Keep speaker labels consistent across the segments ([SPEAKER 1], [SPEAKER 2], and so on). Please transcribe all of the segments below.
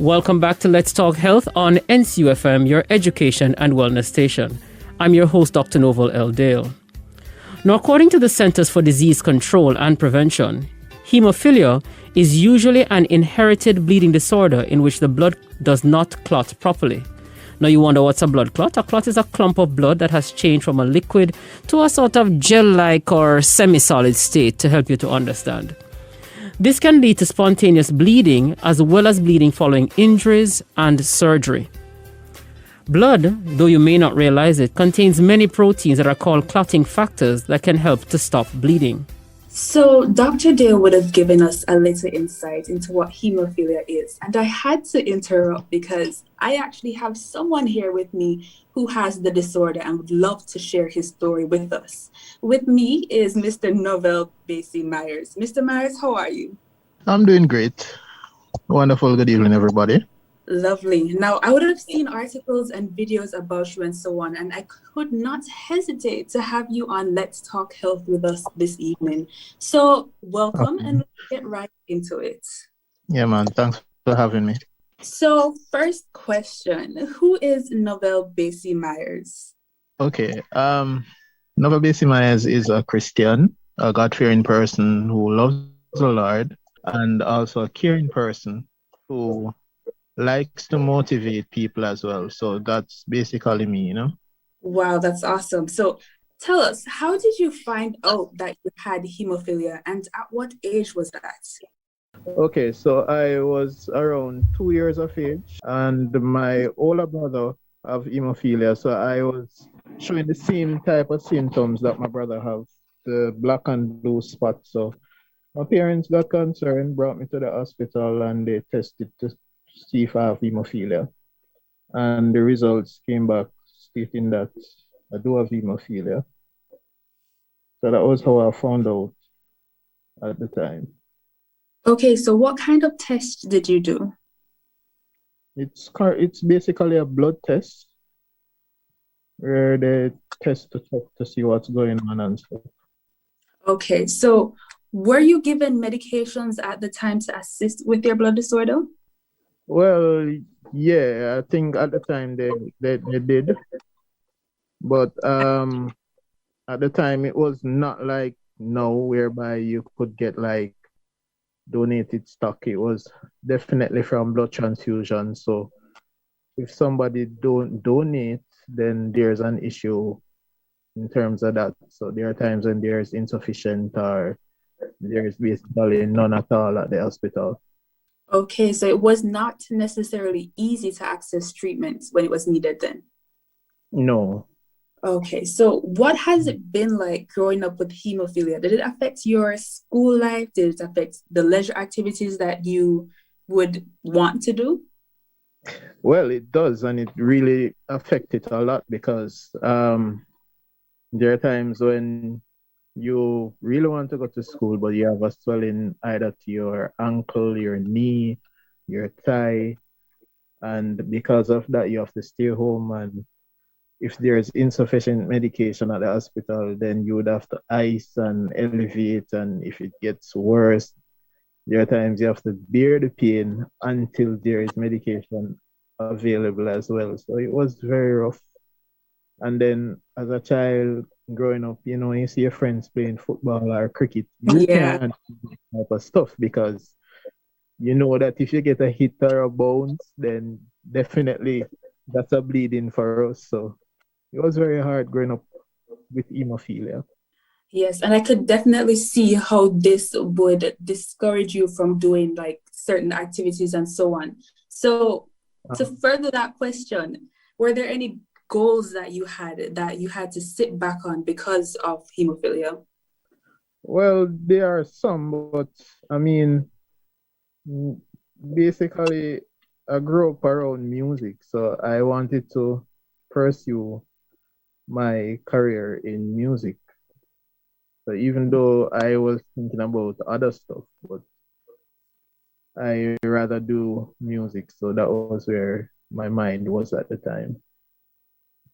[SPEAKER 1] Welcome back to Let's Talk Health on NCU FM, your education and wellness station. I'm your host, Dr. Novel L. Dale. Now, according to the Centers for Disease Control and Prevention, haemophilia is usually an inherited bleeding disorder in which the blood does not clot properly. Now, you wonder what's a blood clot? A clot is a clump of blood that has changed from a liquid to a sort of gel-like or semi-solid state, to help you to understand. This can lead to spontaneous bleeding as well as bleeding following injuries and surgery. Blood, though you may not realize it, contains many proteins that are called clotting factors that can help to stop bleeding.
[SPEAKER 2] So Dr. Dale would have given us a little insight into what hemophilia is. And I had to interrupt because I actually have someone here with me who has the disorder and would love to share his story with us. With me is Mr. Novell Basie Myers. Mr. Myers, how are you?
[SPEAKER 3] I'm doing great. Wonderful. Good evening, everybody.
[SPEAKER 2] Lovely. Now, I would have seen articles and videos about you and so on, and I could not hesitate to have you on Let's Talk Health with us this evening. So welcome, and let's get right into it.
[SPEAKER 3] Yeah, man. Thanks for having me.
[SPEAKER 2] So first question, who is Novell Basie Myers?
[SPEAKER 3] Okay. Novell Basie Myers is a Christian, a God-fearing person who loves the Lord, and also a caring person who likes to motivate people as well. So that's basically me, you know?
[SPEAKER 2] Wow, that's awesome. So tell us, how did you find out that you had hemophilia, and at what age was that?
[SPEAKER 3] Okay, so I was around 2 years of age, and my older brother have hemophilia, so I was showing the same type of symptoms that my brother have, the black and blue spots. So my parents got concerned, brought me to the hospital, and they tested to see if I have hemophilia. And the results came back stating that I do have hemophilia. So that was how I found out at the time.
[SPEAKER 2] Okay, so what kind of test did you do?
[SPEAKER 3] It's basically a blood test where they test to check to see what's going on and stuff.
[SPEAKER 2] Okay, so were you given medications at the time to assist with your blood disorder?
[SPEAKER 3] Well, yeah, I think at the time they did. But at the time it was not like now whereby you could get like donated stock. It was definitely from blood transfusion. So if somebody don't donate, then there's an issue in terms of that. So there are times when there's insufficient or there's basically none at all at the hospital.
[SPEAKER 2] Okay, so it was not necessarily easy to access treatments when it was needed then?
[SPEAKER 3] No.
[SPEAKER 2] Okay, so what has it been like growing up with hemophilia? Did it affect your school life? Did it affect the leisure activities that you would want to do?
[SPEAKER 3] Well, it does, and it really affected a lot because there are times when you really want to go to school, but you have a swelling either to your ankle, your knee, your thigh, and because of that, you have to stay home. And if there's insufficient medication at the hospital, then you would have to ice and elevate. And if it gets worse, there are times you have to bear the pain until there is medication available as well. So it was very rough. And then as a child growing up, you know, you see your friends playing football or cricket, you
[SPEAKER 2] Yeah.
[SPEAKER 3] can't do that type of stuff because you know that if you get a hit or a bounce, then definitely that's a bleeding for us. So it was very hard growing up with hemophilia.
[SPEAKER 2] Yes, and I could definitely see how this would discourage you from doing like certain activities and so on. So to further that question, were there any goals that you had to sit back on because of hemophilia?
[SPEAKER 3] Well, there are some, but I mean, basically, I grew up around music, so I wanted to pursue my career in music. So even though I was thinking about other stuff, but I rather do music. So that was where my mind was at the time.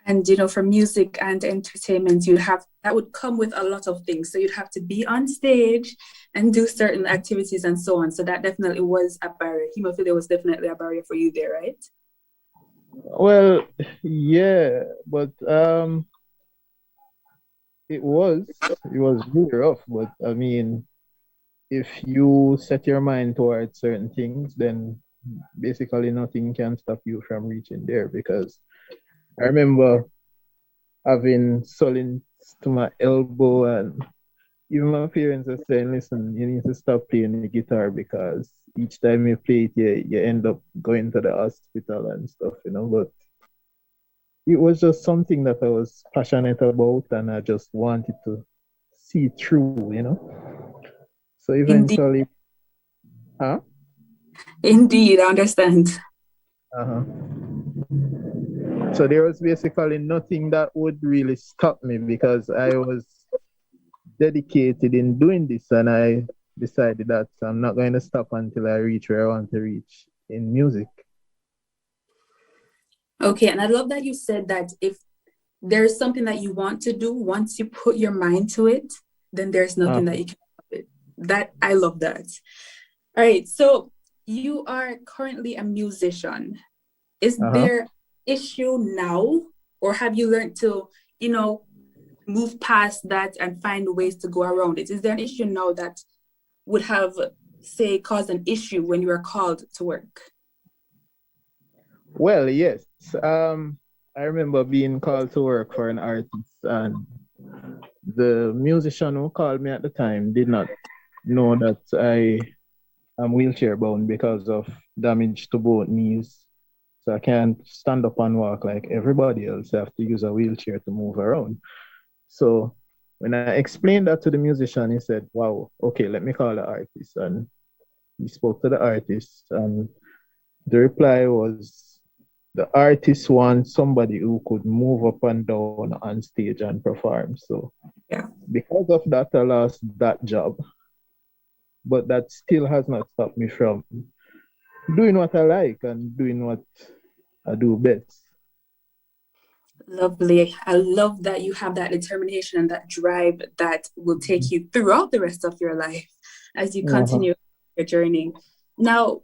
[SPEAKER 2] And for music and entertainment, you'd have that would come with a lot of things. So you'd have to be on stage and do certain activities and so on. So that definitely was a barrier. Hemophilia was definitely a barrier for you there, right?
[SPEAKER 3] Well, yeah, but it was really rough. But I mean, if you set your mind towards certain things, then basically nothing can stop you from reaching there. Because I remember having swelling to my elbow, and even my parents are saying, "Listen, you need to stop playing the guitar because each time you play it, you end up going to the hospital and stuff." But it was just something that I was passionate about, and I just wanted to see through. So
[SPEAKER 2] Indeed,
[SPEAKER 3] eventually, huh?
[SPEAKER 2] indeed, I understand.
[SPEAKER 3] Uh-huh. So there was basically nothing that would really stop me because I was dedicated in doing this, and I decided that I'm not going to stop until I reach where I want to reach in music.
[SPEAKER 2] Okay, and I love that you said that if there's something that you want to do, once you put your mind to it, then there's
[SPEAKER 3] Uh,
[SPEAKER 2] nothing that you can stop it. That I love that. All right, so you are currently a musician. Is
[SPEAKER 3] uh-huh.
[SPEAKER 2] there issue now, or have you learned to, you know, move past that and find ways to go around it? Is there an issue now that would have, say, caused an issue when you were called to work?
[SPEAKER 3] Well, yes. I remember being called to work for an artist, and the musician who called me at the time did not know that I am wheelchair bound because of damage to both knees. So I can't stand up and walk like everybody else. I have to use a wheelchair to move around. So when I explained that to the musician, he said, "Wow, okay, let me call the artist." And he spoke to the artist, and the reply was the artist wants somebody who could move up and down on stage and perform. So
[SPEAKER 2] Yeah.
[SPEAKER 3] because of that, I lost that job. But that still has not stopped me from doing what I like and doing what I do best.
[SPEAKER 2] Lovely. I love that you have that determination and that drive that will take you throughout the rest of your life as you
[SPEAKER 3] Uh-huh.
[SPEAKER 2] continue your journey. Now,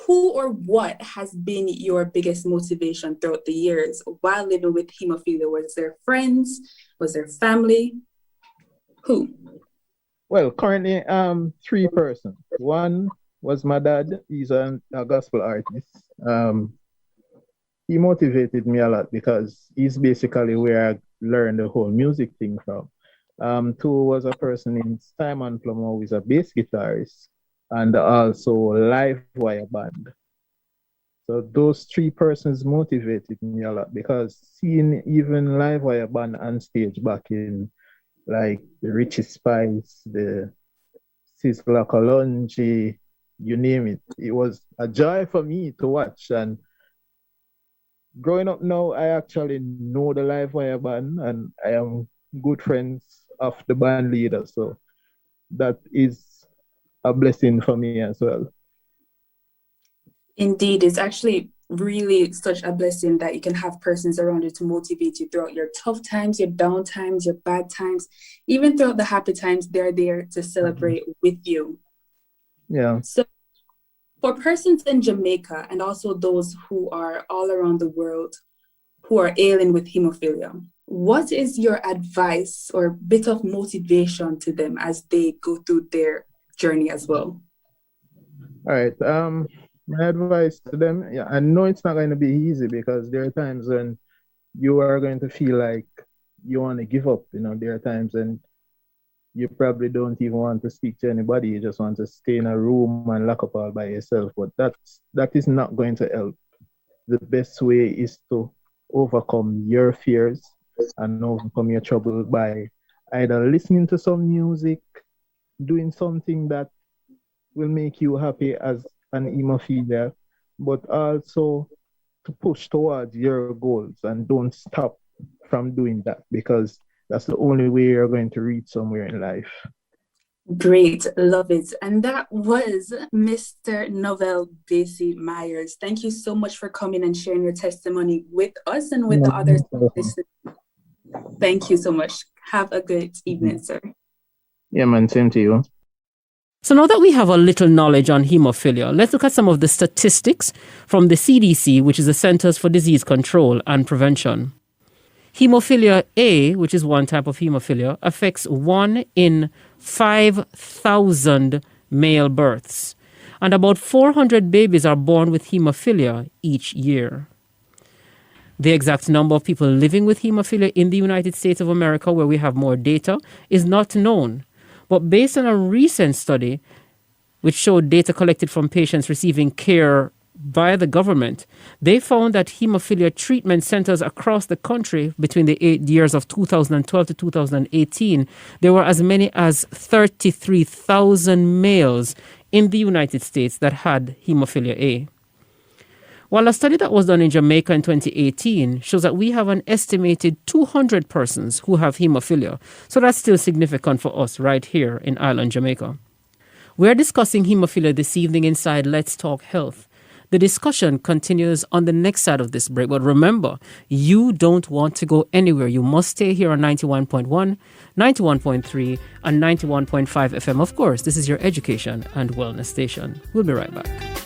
[SPEAKER 2] who or what has been your biggest motivation throughout the years while living with hemophilia? Was there friends? Was there family? Who?
[SPEAKER 3] Well, currently, three persons. One was my dad. He's a gospel artist. He motivated me a lot because he's basically where I learned the whole music thing from. Two was a person named Simon Plummer, who is a bass guitarist and also live wire band. So those three persons motivated me a lot because seeing even live wire band on stage back in like the Richie Spice, the Sizzla Kalonji, you name it. It was a joy for me to watch. And growing up now, I actually know the live wire band and I am good friends of the band leader. So that is a blessing for me as well.
[SPEAKER 2] Indeed, it's actually really such a blessing that you can have persons around you to motivate you throughout your tough times, your down times, your bad times, even throughout the happy times, they're there to
[SPEAKER 3] Mhm.
[SPEAKER 2] celebrate with you.
[SPEAKER 3] Yeah.
[SPEAKER 2] So, for persons in Jamaica and also those who are all around the world who are ailing with hemophilia, what is your advice or bit of motivation to them as they go through their journey as well?
[SPEAKER 3] All right. My advice to them, yeah, I know it's not going to be easy because there are times when you are going to feel like you want to give up. There are times when you probably don't even want to speak to anybody. You just want to stay in a room and lock up all by yourself. But that is not going to help. The best way is to overcome your fears and overcome your trouble by either listening to some music, doing something that will make you happy as an hemophilia, but also to push towards your goals and don't stop from doing that because that's the only way you're going to reach somewhere in life.
[SPEAKER 2] Great, love it. And that was Mr. Novell Basie Myers. Thank you so much for coming and sharing your testimony with us and with the others listening. Thank you so much. Have a good evening, sir.
[SPEAKER 3] Yeah, man, same to you.
[SPEAKER 1] So now that we have a little knowledge on hemophilia, let's look at some of the statistics from the CDC, which is the Centers for Disease Control and Prevention. Hemophilia A, which is one type of hemophilia, affects 1 in 5,000 male births, and about 400 babies are born with hemophilia each year. The exact number of people living with hemophilia in the United States of America, where we have more data, is not known. But based on a recent study, which showed data collected from patients receiving care by the government, they found that hemophilia treatment centers across the country between the 8 years of 2012 to 2018, there were as many as 33,000 males in the United States that had hemophilia A. While a study that was done in Jamaica in 2018 shows that we have an estimated 200 persons who have hemophilia, so that's still significant for us right here in Island, Jamaica. We're discussing hemophilia this evening inside Let's Talk Health. The discussion continues on the next side of this break. But remember, you don't want to go anywhere. You must stay here on 91.1, 91.3, and 91.5 FM. Of course, this is your education and wellness station. We'll be right back.